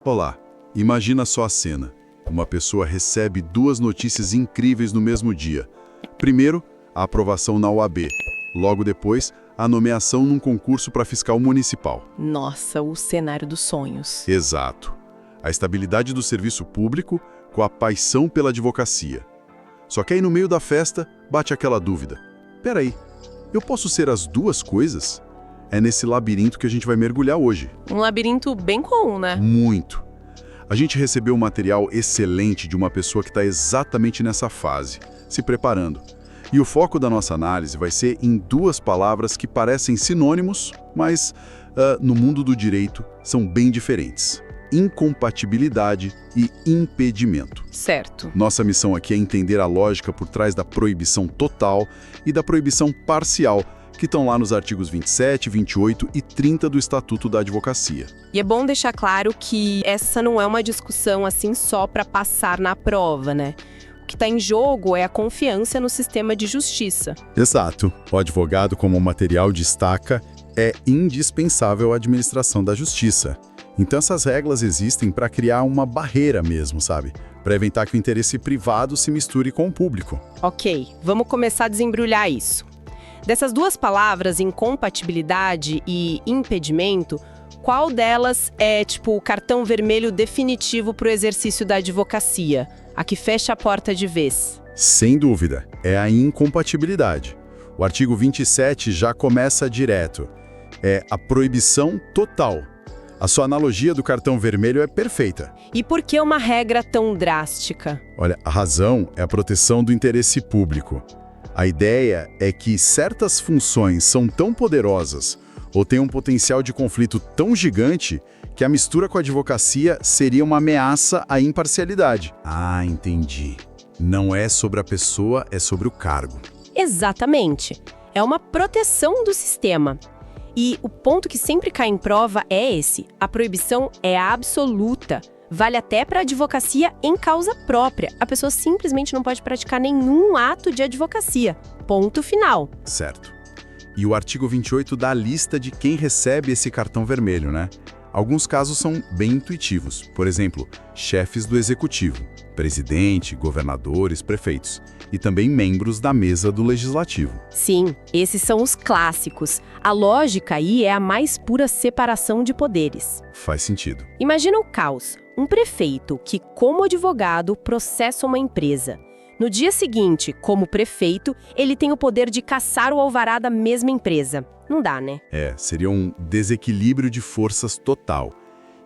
Olá, imagina só a cena. Uma pessoa recebe duas notícias incríveis no mesmo dia. Primeiro, a aprovação na OAB. Logo depois, a nomeação num concurso para fiscal municipal. Nossa, o cenário dos sonhos. Exato. A estabilidade do serviço público com a paixão pela advocacia. Só que aí no meio da festa, bate aquela dúvida. Peraí, eu posso ser as duas coisas? É nesse labirinto que a gente vai mergulhar hoje. Um labirinto bem comum, né? Muito. A gente recebeu um material excelente de uma pessoa que está exatamente nessa fase, se preparando. E o foco da nossa análise vai ser em duas palavras que parecem sinônimos, mas no mundo do direito são bem diferentes. Incompatibilidade e impedimento. Certo. Nossa missão aqui é entender a lógica por trás da proibição total e da proibição parcial, que estão lá nos artigos 27, 28 e 30 do Estatuto da Advocacia. E é bom deixar claro que essa não é uma discussão assim só para passar na prova, né? O que está em jogo é a confiança no sistema de justiça. Exato. O advogado, como o material destaca, é indispensável à administração da justiça. Então essas regras existem para criar uma barreira mesmo, sabe? Para evitar que o interesse privado se misture com o público. Ok, vamos começar a desembrulhar isso. Dessas duas palavras, incompatibilidade e impedimento, qual delas é, o cartão vermelho definitivo para o exercício da advocacia? A que fecha a porta de vez? Sem dúvida, é a incompatibilidade. O artigo 27 já começa direto. É a proibição total. A sua analogia do cartão vermelho é perfeita. E por que uma regra tão drástica? Olha, a razão é a proteção do interesse público. A ideia é que certas funções são tão poderosas ou têm um potencial de conflito tão gigante que a mistura com a advocacia seria uma ameaça à imparcialidade. Ah, entendi. Não é sobre a pessoa, é sobre o cargo. Exatamente. É uma proteção do sistema. E o ponto que sempre cai em prova é esse. A proibição é absoluta. Vale até para a advocacia em causa própria. A pessoa simplesmente não pode praticar nenhum ato de advocacia. Ponto final. Certo. E o artigo 28 dá a lista de quem recebe esse cartão vermelho, né? Alguns casos são bem intuitivos. Por exemplo, chefes do executivo, presidente, governadores, prefeitos. E também membros da mesa do legislativo. Sim, esses são os clássicos. A lógica aí é a mais pura separação de poderes. Faz sentido. Imagina o caos. Um prefeito que, como advogado, processa uma empresa. No dia seguinte, como prefeito, ele tem o poder de cassar o alvará da mesma empresa. Não dá, né? Seria um desequilíbrio de forças total.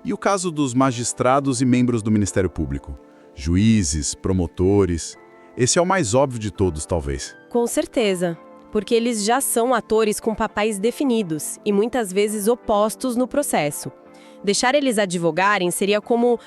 E o caso dos magistrados e membros do Ministério Público? Juízes, promotores... Esse é o mais óbvio de todos, talvez. Com certeza, porque eles já são atores com papéis definidos e muitas vezes opostos no processo. Deixar eles advogarem seria como,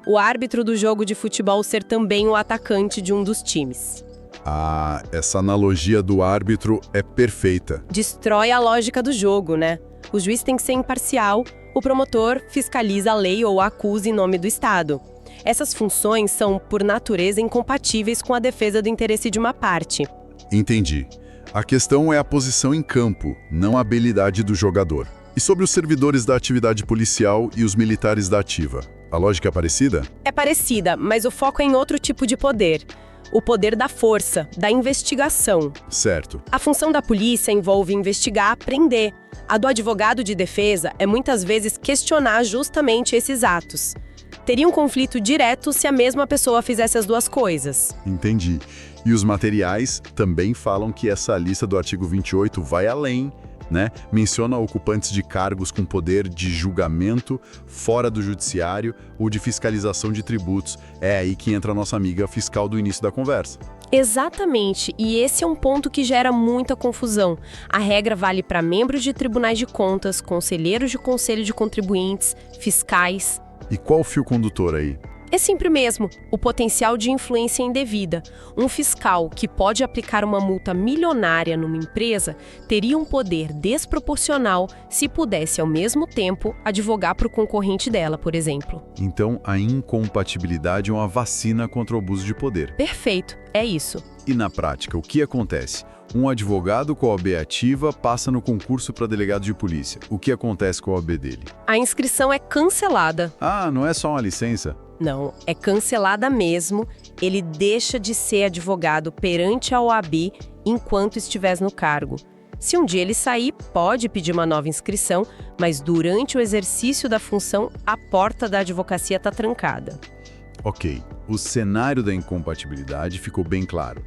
o árbitro do jogo de futebol ser também o atacante de um dos times. Ah, essa analogia do árbitro é perfeita. Destrói a lógica do jogo, né? O juiz tem que ser imparcial, o promotor fiscaliza a lei ou acusa em nome do Estado. Essas funções são, por natureza, incompatíveis com a defesa do interesse de uma parte. Entendi. A questão é a posição em campo, não a habilidade do jogador. E sobre os servidores da atividade policial e os militares da ativa? A lógica é parecida? É parecida, mas o foco é em outro tipo de poder. O poder da força, da investigação. Certo. A função da polícia envolve investigar, prender. A do advogado de defesa é muitas vezes questionar justamente esses atos. Teria um conflito direto se a mesma pessoa fizesse as duas coisas. Entendi. E os materiais também falam que essa lista do artigo 28 vai além, né? Menciona ocupantes de cargos com poder de julgamento fora do judiciário ou de fiscalização de tributos. É aí que entra a nossa amiga fiscal do início da conversa. Exatamente, e esse é um ponto que gera muita confusão. A regra vale para membros de tribunais de contas, conselheiros de conselho de contribuintes, fiscais. E qual o fio condutor aí? É sempre o mesmo, o potencial de influência indevida. Um fiscal que pode aplicar uma multa milionária numa empresa teria um poder desproporcional se pudesse, ao mesmo tempo, advogar para o concorrente dela, por exemplo. Então, a incompatibilidade é uma vacina contra o abuso de poder. Perfeito, é isso. E na prática, o que acontece? Um advogado com a OAB ativa passa no concurso para delegado de polícia. O que acontece com a OAB dele? A inscrição é cancelada. Ah, não é só uma licença? Não, é cancelada mesmo. Ele deixa de ser advogado perante a OAB enquanto estiver no cargo. Se um dia ele sair, pode pedir uma nova inscrição, mas durante o exercício da função, a porta da advocacia está trancada. Ok, o cenário da incompatibilidade ficou bem claro.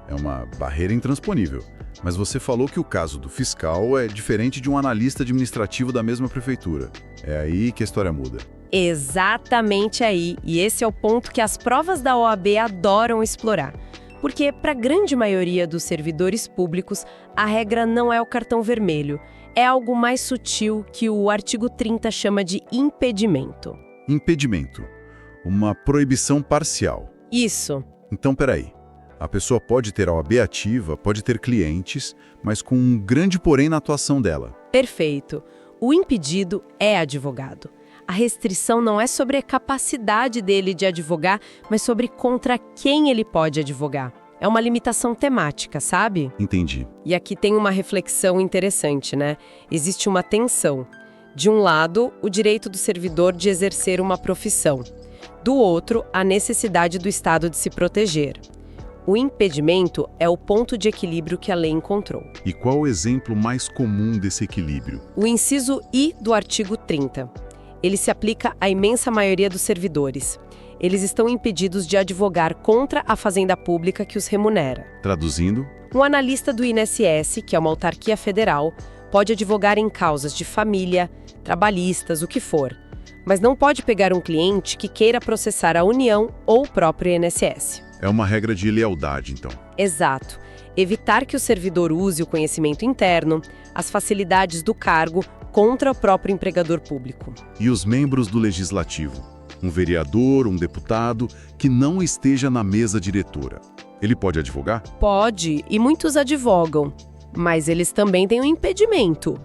É uma barreira intransponível. Mas você falou que o caso do fiscal é diferente de um analista administrativo da mesma prefeitura. É aí que a história muda. Exatamente aí. E esse é o ponto que as provas da OAB adoram explorar. Porque, para a grande maioria dos servidores públicos, a regra não é o cartão vermelho. É algo mais sutil que o artigo 30 chama de impedimento. Impedimento. Uma proibição parcial. Isso. Então, peraí. A pessoa pode ter a OAB ativa, pode ter clientes, mas com um grande porém na atuação dela. Perfeito. O impedido é advogado. A restrição não é sobre a capacidade dele de advogar, mas sobre contra quem ele pode advogar. É uma limitação temática, sabe? Entendi. E aqui tem uma reflexão interessante, né? Existe uma tensão. De um lado, o direito do servidor de exercer uma profissão. Do outro, a necessidade do Estado de se proteger. O impedimento é o ponto de equilíbrio que a lei encontrou. E qual o exemplo mais comum desse equilíbrio? O inciso I do artigo 30. Ele se aplica à imensa maioria dos servidores. Eles estão impedidos de advogar contra a fazenda pública que os remunera. Traduzindo? Um analista do INSS, que é uma autarquia federal, pode advogar em causas de família, trabalhistas, o que for. Mas não pode pegar um cliente que queira processar a União ou o próprio INSS. É uma regra de lealdade, então. Exato. Evitar que o servidor use o conhecimento interno, as facilidades do cargo contra o próprio empregador público. E os membros do Legislativo? Um vereador, um deputado, que não esteja na mesa diretora. Ele pode advogar? Pode, e muitos advogam. Mas eles também têm um impedimento.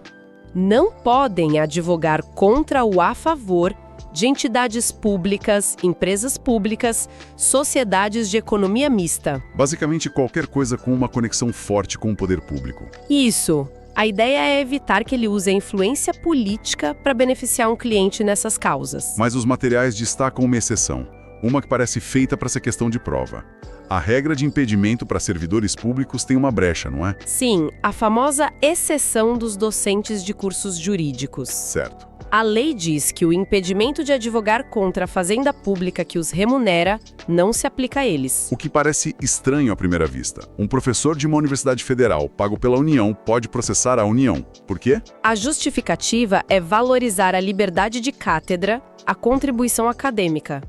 Não podem advogar contra ou a favor de entidades públicas, empresas públicas, sociedades de economia mista. Basicamente qualquer coisa com uma conexão forte com o poder público. Isso. A ideia é evitar que ele use a influência política para beneficiar um cliente nessas causas. Mas os materiais destacam uma exceção, uma que parece feita para essa questão de prova. A regra de impedimento para servidores públicos tem uma brecha, não é? Sim, a famosa exceção dos docentes de cursos jurídicos. Certo. A lei diz que o impedimento de advogar contra a fazenda pública que os remunera não se aplica a eles. O que parece estranho à primeira vista. Um professor de uma universidade federal, pago pela União, pode processar a União. Por quê? A justificativa é valorizar a liberdade de cátedra, a contribuição acadêmica.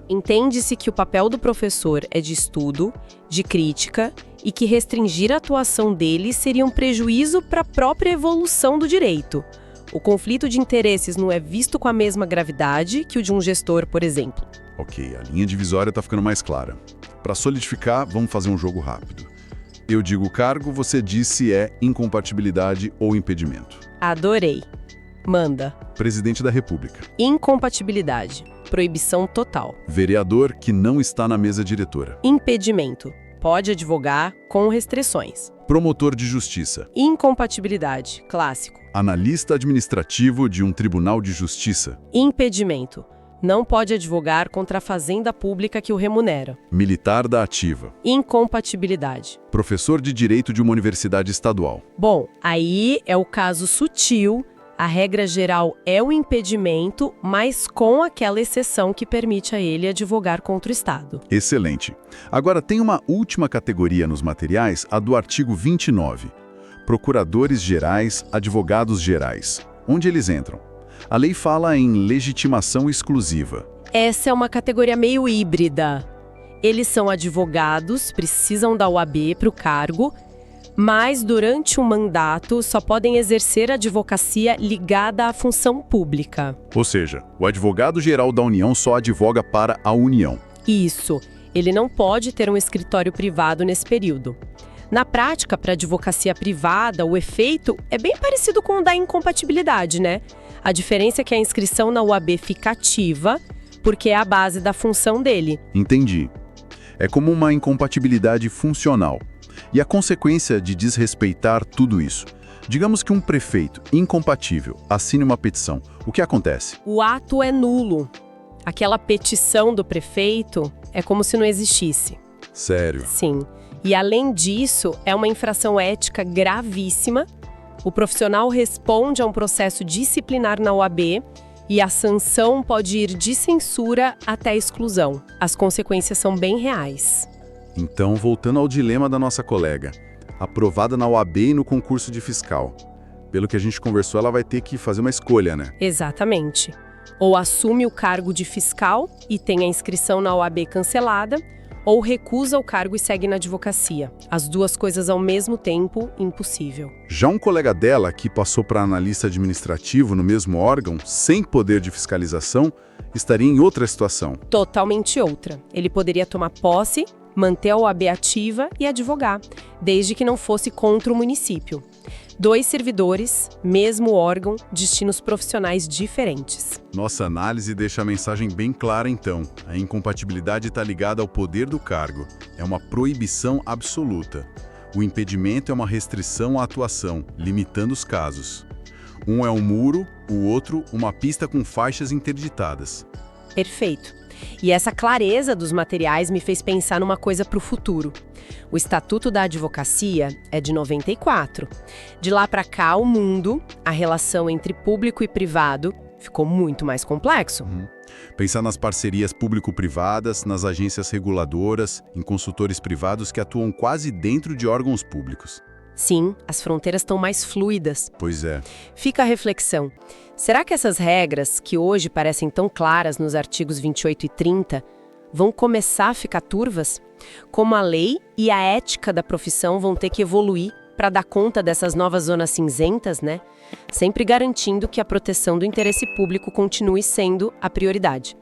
Entende-se que o papel do professor é de estudo, de crítica, e que restringir a atuação dele seria um prejuízo para a própria evolução do direito. O conflito de interesses não é visto com a mesma gravidade que o de um gestor, por exemplo. Ok, a linha divisória está ficando mais clara. Para solidificar, vamos fazer um jogo rápido. Eu digo o cargo, você diz se é incompatibilidade ou impedimento. Adorei. Manda. Presidente da República. Incompatibilidade. Proibição total. Vereador que não está na mesa diretora. Impedimento. Pode advogar com restrições. Promotor de justiça. Incompatibilidade. Clássico. Analista administrativo de um tribunal de justiça. Impedimento. Não pode advogar contra a fazenda pública que o remunera. Militar da ativa. Incompatibilidade. Professor de direito de uma universidade estadual. Bom, aí é o caso sutil. A regra geral é o impedimento, mas com aquela exceção que permite a ele advogar contra o Estado. Excelente. Agora, tem uma última categoria nos materiais, a do artigo 29. Procuradores gerais, advogados gerais. Onde eles entram? A lei fala em legitimação exclusiva. Essa é uma categoria meio híbrida. Eles são advogados, precisam da OAB para o cargo, Mas, durante um mandato, só podem exercer advocacia ligada à função pública. Ou seja, o advogado-geral da União só advoga para a União. Isso. Ele não pode ter um escritório privado nesse período. Na prática, para advocacia privada, o efeito é bem parecido com o da incompatibilidade, né? A diferença é que a inscrição na UAB fica ativa, porque é a base da função dele. Entendi. É como uma incompatibilidade funcional. E a consequência de desrespeitar tudo isso? Digamos que um prefeito incompatível assine uma petição. O que acontece? O ato é nulo. Aquela petição do prefeito é como se não existisse. Sério? Sim. E, além disso, é uma infração ética gravíssima. O profissional responde a um processo disciplinar na OAB e a sanção pode ir de censura até exclusão. As consequências são bem reais. Então, voltando ao dilema da nossa colega, aprovada na OAB e no concurso de fiscal. Pelo que a gente conversou, ela vai ter que fazer uma escolha, né? Exatamente. Ou assume o cargo de fiscal e tem a inscrição na OAB cancelada, ou recusa o cargo e segue na advocacia. As duas coisas ao mesmo tempo, impossível. Já um colega dela, que passou para analista administrativo no mesmo órgão, sem poder de fiscalização, estaria em outra situação. Totalmente outra. Ele poderia tomar posse, manter a OAB ativa e advogar, desde que não fosse contra o município. 2 servidores, mesmo órgão, destinos profissionais diferentes. Nossa análise deixa a mensagem bem clara, então. A incompatibilidade está ligada ao poder do cargo. É uma proibição absoluta. O impedimento é uma restrição à atuação, limitando os casos. Um é um muro, o outro, uma pista com faixas interditadas. Perfeito. E essa clareza dos materiais me fez pensar numa coisa para o futuro. O Estatuto da Advocacia é de 94. De lá para cá, o mundo, a relação entre público e privado, ficou muito mais complexo. Pensar nas parcerias público-privadas, nas agências reguladoras, em consultores privados que atuam quase dentro de órgãos públicos. Sim, as fronteiras estão mais fluidas. Pois é. Fica a reflexão. Será que essas regras, que hoje parecem tão claras nos artigos 28 e 30, vão começar a ficar turvas? Como a lei e a ética da profissão vão ter que evoluir para dar conta dessas novas zonas cinzentas, né? Sempre garantindo que a proteção do interesse público continue sendo a prioridade.